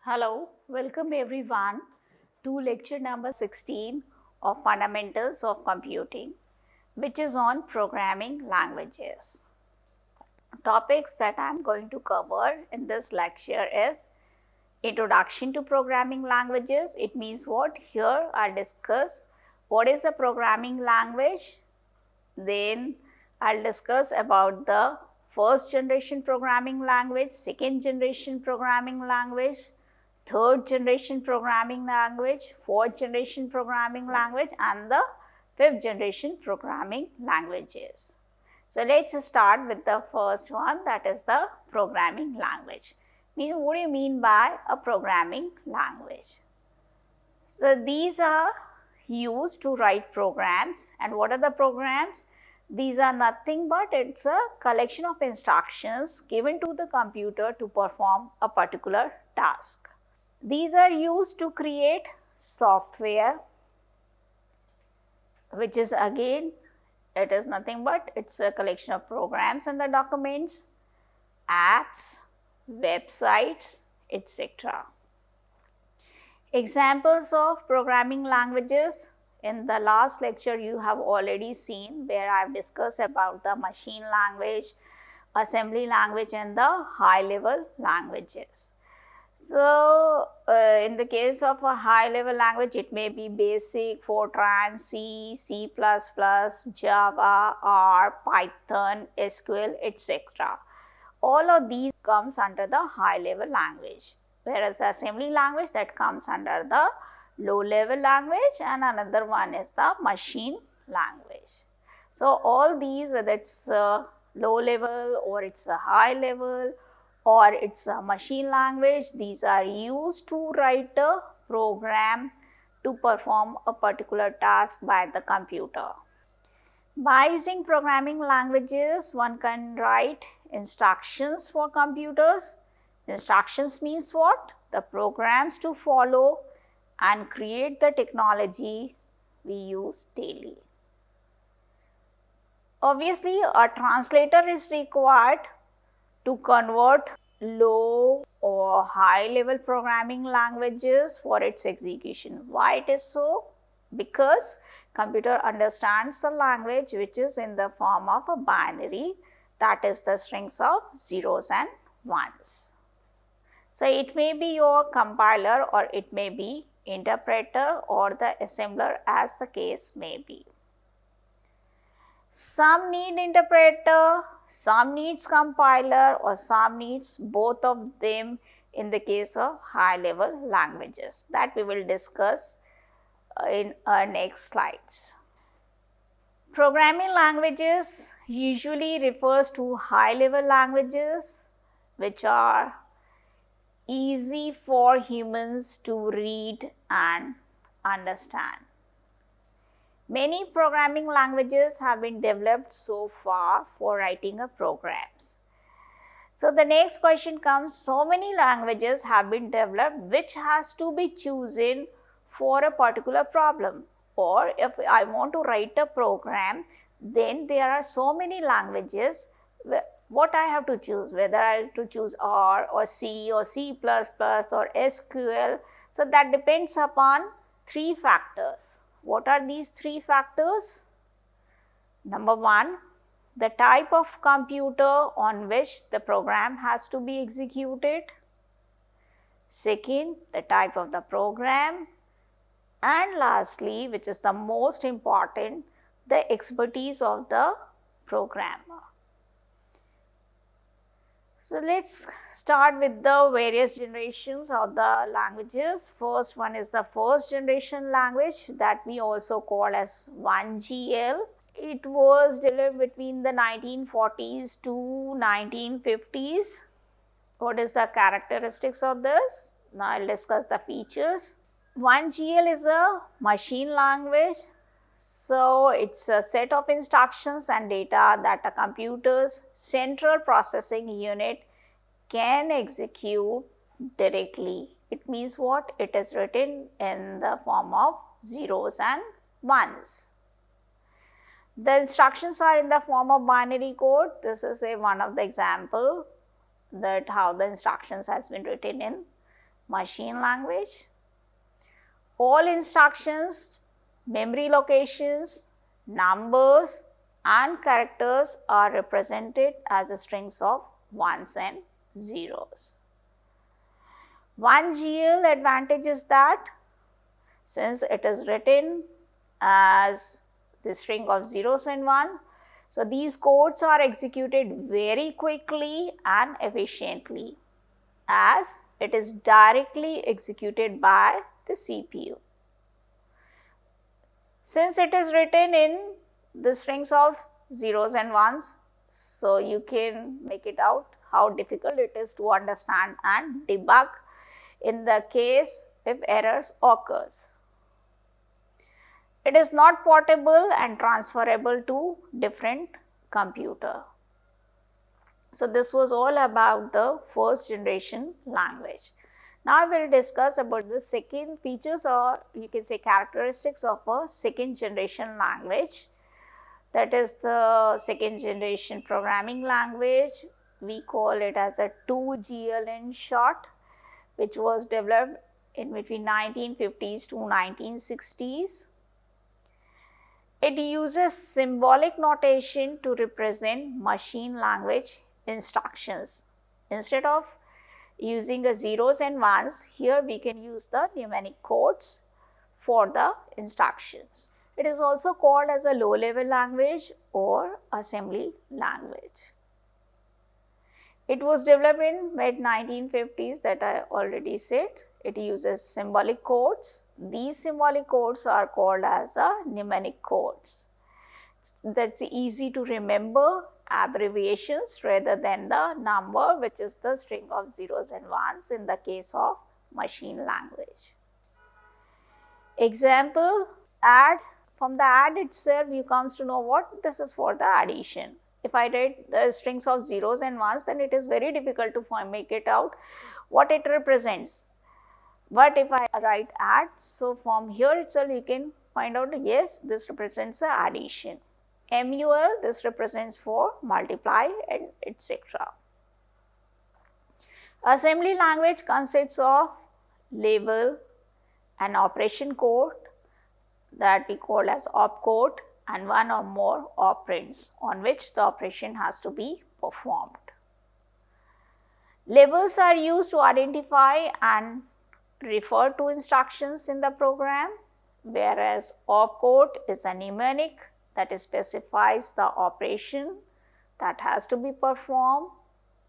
Hello, welcome everyone to lecture number 16 of Fundamentals of Computing, which is on programming languages. Topics that I am going to cover in this lecture is Introduction to Programming Languages. It means what? Here I'll discuss what is a programming language, then I'll discuss about the first generation programming language, second generation programming language, third generation programming language, fourth generation programming language, and the fifth generation programming languages. So let's start with the first one, that is the programming language. What do you mean by a programming language? So these are used to write programs, and what are the programs? These are nothing but it's a collection of instructions given to the computer to perform a particular task. These are used to create software, which is again, it is nothing but it's a collection of programs and the documents, apps, websites, etc. Examples of programming languages. In the last lecture you have already seen where I have discussed about the machine language, assembly language, and the high level languages. So, in the case of a high level language, it may be BASIC, Fortran, C, C++, Java, R, Python, SQL, etc. All of these comes under the high level language, whereas the assembly language that comes under the low level language, and another one is the machine language. So, all these, whether it's low level or it's a high level or it's a machine language, these are used to write a program to perform a particular task by the computer. By using programming languages, one can write instructions for computers. Instructions means what? The programs to follow and create the technology we use daily. Obviously, a translator is required to convert low or high level programming languages for its execution. Why it is so? Because computer understands the language which is in the form of a binary, that is the strings of zeros and ones. So it may be your compiler or it may be interpreter or the assembler, as the case may be. Some need interpreter, some needs compiler, or some needs both of them in the case of high level languages. That we will discuss in our next slides. Programming languages usually refers to high level languages which are easy for humans to read and understand. Many programming languages have been developed so far for writing of programs. So the next question comes, so many languages have been developed, which has to be chosen for a particular problem? Or if I want to write a program, then there are so many languages, what I have to choose, whether I have to choose R or C or C++ or SQL. So that depends upon three factors. What are these three factors? Number one, the type of computer on which the program has to be executed. Second, the type of the program. And lastly, which is the most important, the expertise of the programmer. So let's start with the various generations of the languages. First one is the first generation language that we also call as 1GL. It was developed between the 1940s to 1950s. What is the characteristics of this? Now I'll discuss the features. 1GL is a machine language. So it's a set of instructions and data that a computer's central processing unit can execute directly. It means what? It is written in the form of zeros and ones. The instructions are in the form of binary code. This is one of the example that how the instructions has been written in machine language. All instructions, memory locations, numbers and characters are represented as strings of ones and zeros. One GL advantage is that since it is written as the string of zeros and ones, so these codes are executed very quickly and efficiently as it is directly executed by the CPU. Since it is written in the strings of zeros and ones, so you can make it out how difficult it is to understand and debug in the case if errors occurs. It is not portable and transferable to different computer. So this was all about the first generation language. Now we will discuss about the second features, or you can say characteristics of a second generation language. That is the second generation programming language. We call it as a 2GL in short, which was developed in between 1950s to 1960s. It uses symbolic notation to represent machine language instructions. Instead of using the zeros and ones, here we can use the numeric codes for the instructions. It is also called as a low-level language or assembly language. It was developed in mid-1950s, that I already said. It uses symbolic codes. These symbolic codes are called as mnemonic codes. That's easy to remember abbreviations rather than the number, which is the string of zeros and ones in the case of machine language. Example, add. From the add itself, you comes to know what this is for the addition. If I write the strings of zeros and ones, then it is very difficult to make it out what it represents. But if I write add, so from here itself you can find out, yes, this represents the addition. MUL, this represents for multiply, and etc. Assembly language consists of label, an operation code that we call as opcode, and one or more operands on which the operation has to be performed. Labels are used to identify and refer to instructions in the program, whereas opcode is a mnemonic that specifies the operation that has to be performed,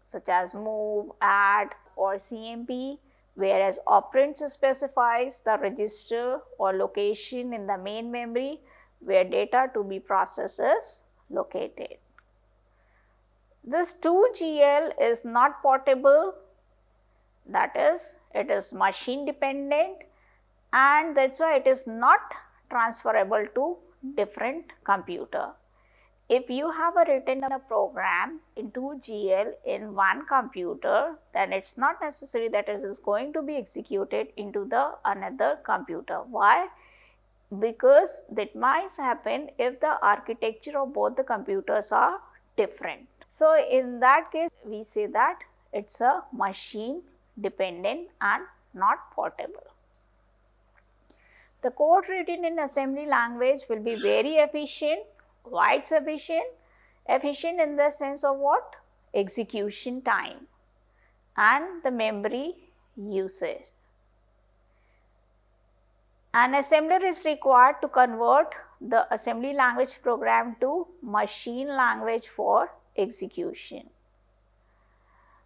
such as move, add or CMP, whereas operands specifies the register or location in the main memory where data to be processed is located. This 2GL is not portable, that is, it is machine dependent, and that's why it is not transferable to different computer. If you have written a program in 2GL in one computer, then it's not necessary that it is going to be executed into the another computer. Why? Because that might happen if the architecture of both the computers are different. So in that case, we say that it's a machine dependent and not portable. The code written in assembly language will be very efficient. Why it's efficient? Efficient in the sense of what? Execution time and the memory usage. An assembler is required to convert the assembly language program to machine language for execution.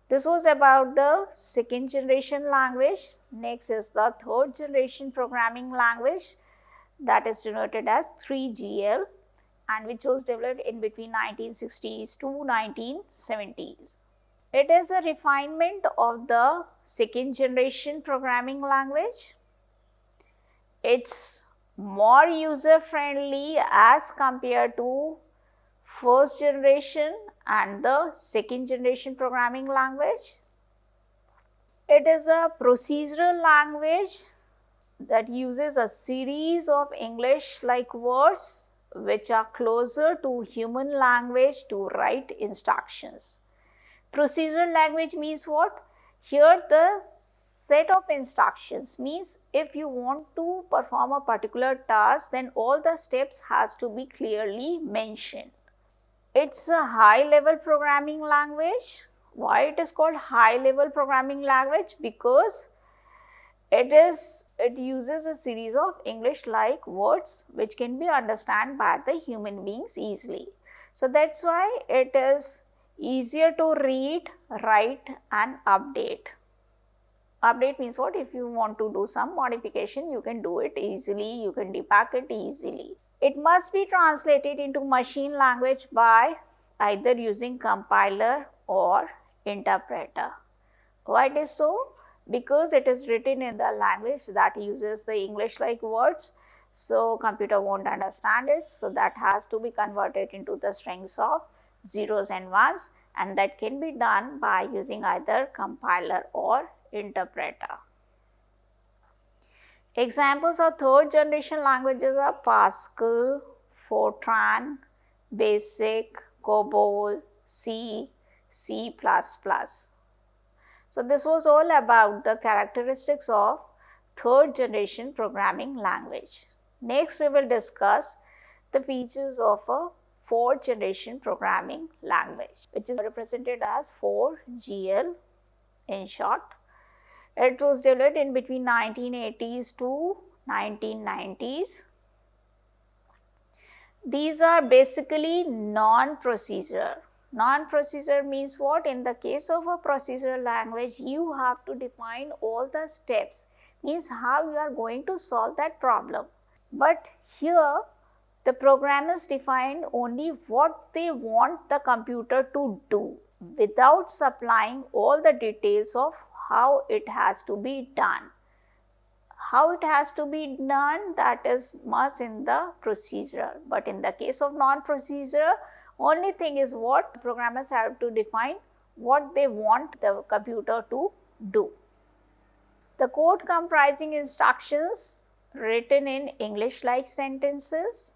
This was about the second generation language. Next is the third generation programming language, that is denoted as 3GL, and which was developed in between 1960s to 1970s. It is a refinement of the second generation programming language. It's more user friendly as compared to first generation and the second generation programming language. It is a procedural language that uses a series of English-like words which are closer to human language to write instructions. Procedural language means what? Here the set of instructions, means if you want to perform a particular task, then all the steps has to be clearly mentioned. It's a high level programming language. Why it is called high level programming language? Because it uses a series of English like words which can be understood by the human beings easily. So that's why it is easier to read, write and update. Update means what? If you want to do some modification, you can do it easily, you can debug it easily. It must be translated into machine language by either using compiler or interpreter. Why it is so? Because it is written in the language that uses the English like words, so computer won't understand it, so that has to be converted into the strings of zeros and ones, and that can be done by using either compiler or interpreter. Examples of third generation languages are Pascal, Fortran, Basic, COBOL, C, C++. So this was all about the characteristics of third generation programming language. Next we will discuss the features of a fourth generation programming language, which is represented as 4GL in short. It was developed in between 1980s to 1990s. These are basically non-procedure. Non-procedure means what? In the case of a procedural language, you have to define all the steps, means how you are going to solve that problem. But here, the programmers define only what they want the computer to do without supplying all the details of how it has to be done. How it has to be done, that is must in the procedure. But in the case of non-procedure, only thing is what programmers have to define what they want the computer to do. The code comprising instructions written in English like sentences.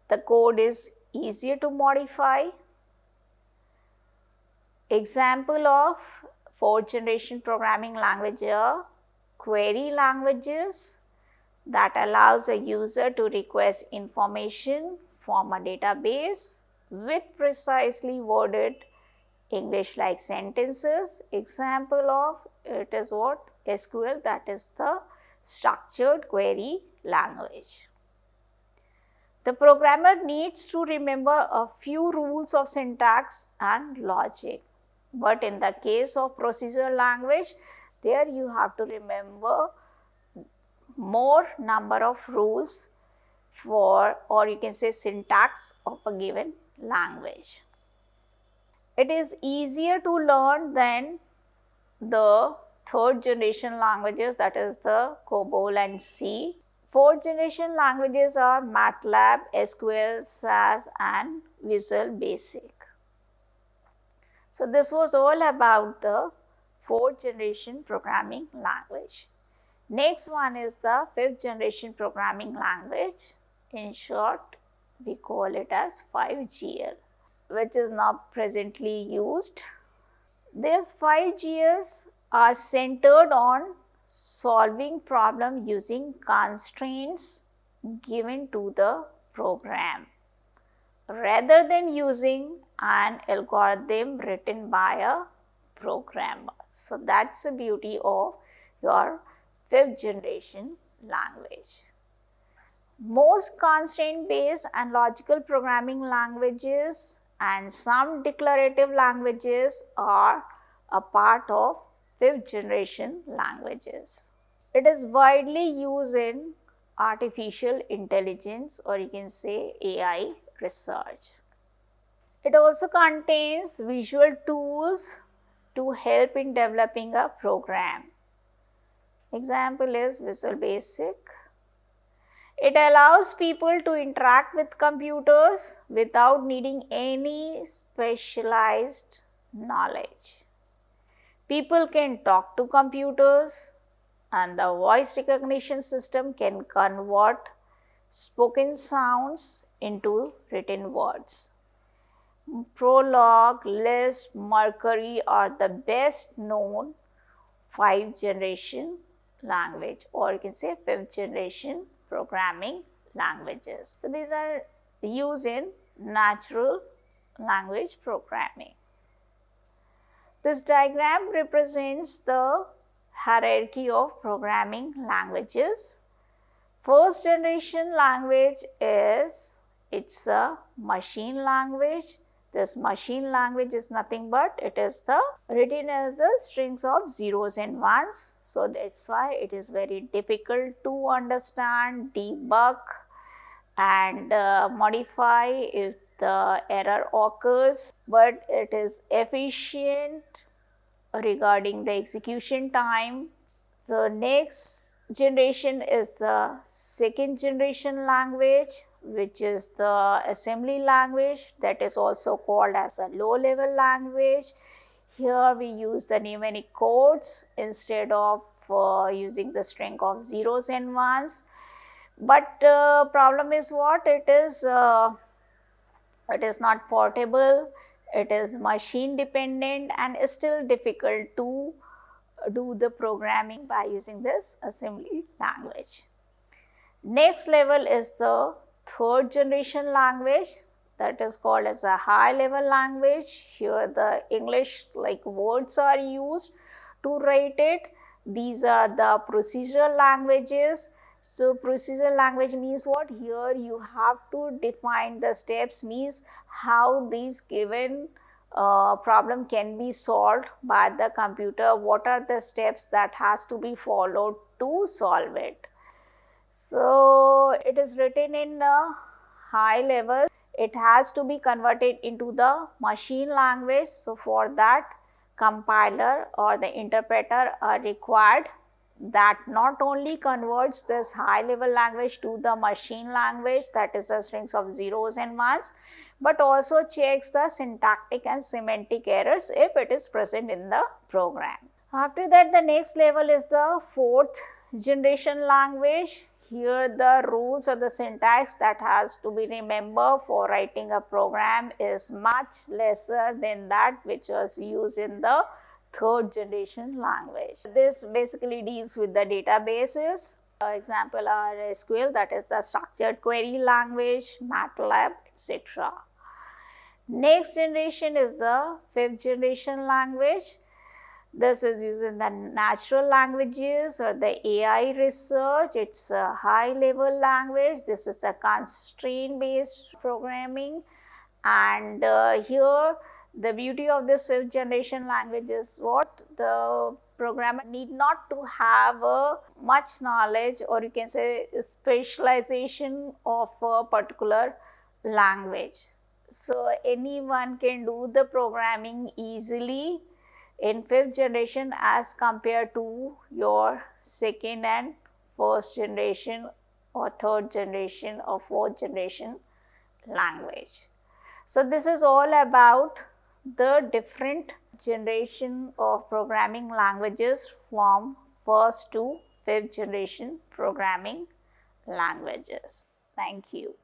The code is easier to modify. Example of fourth generation programming language are query languages that allows a user to request information from a database with precisely worded English like sentences. Example of it is what? SQL, that is the structured query language. The programmer needs to remember a few rules of syntax and logic. But in the case of procedural language, there you have to remember more number of rules for, or you can say syntax of a given language. It is easier to learn than the third generation languages, that is the COBOL and C. Fourth generation languages are MATLAB, SQL, SAS and Visual Basic. So this was all about the fourth generation programming language. Next one is the fifth generation programming language. In short, we call it as 5GL, which is now presently used. These 5GLs are centered on solving problem using constraints given to the program, rather than using an algorithm written by a programmer. So that's the beauty of your fifth generation language. Most constraint based and logical programming languages and some declarative languages are a part of fifth generation languages. It is widely used in artificial intelligence, or you can say AI research. It also contains visual tools to help in developing a program. Example is Visual Basic. It allows people to interact with computers without needing any specialized knowledge. People can talk to computers, and the voice recognition system can convert spoken sounds into written words. Prolog, Lisp, Mercury are the best known 5th generation language, or you can say 5th generation programming languages. So these are used in natural language programming. This diagram represents the hierarchy of programming languages. First generation language it's a machine language. This machine language is nothing but it is the written as the strings of zeros and ones. So that's why it is very difficult to understand, debug and modify if the error occurs, but it is efficient regarding the execution time. So next generation is the second generation language, which is the assembly language, that is also called as a low level language. Here we use the numeric codes instead of using the string of zeros and ones. But problem is what? It is not portable, it is machine dependent, and is still difficult to do the programming by using this assembly language. Next level is the third generation language, that is called as a high level language. Here the English like words are used to write it. These are the procedural languages. So procedural language means what? Here you have to define the steps, means how these given problem can be solved by the computer, what are the steps that has to be followed to solve it. So it is written in a high level, it has to be converted into the machine language. So for that, compiler or the interpreter are required that not only converts this high level language to the machine language, that is the strings of zeros and ones, but also checks the syntactic and semantic errors if it is present in the program. After that, the next level is the fourth generation language. Here the rules or the syntax that has to be remembered for writing a program is much lesser than that which was used in the third generation language. This basically deals with the databases. Example are SQL, that is the structured query language, MATLAB, etc. Next generation is the fifth generation language. This is used in the natural languages or the AI research. It's a high level language. This is a constraint based programming, and here the beauty of this fifth generation language is what? The programmer need not to have much knowledge, or you can say specialization of a particular language. So anyone can do the programming easily in fifth generation as compared to your second and first generation or third generation or fourth generation language. So this is all about the different generation of programming languages from first to fifth generation programming languages. Thank you.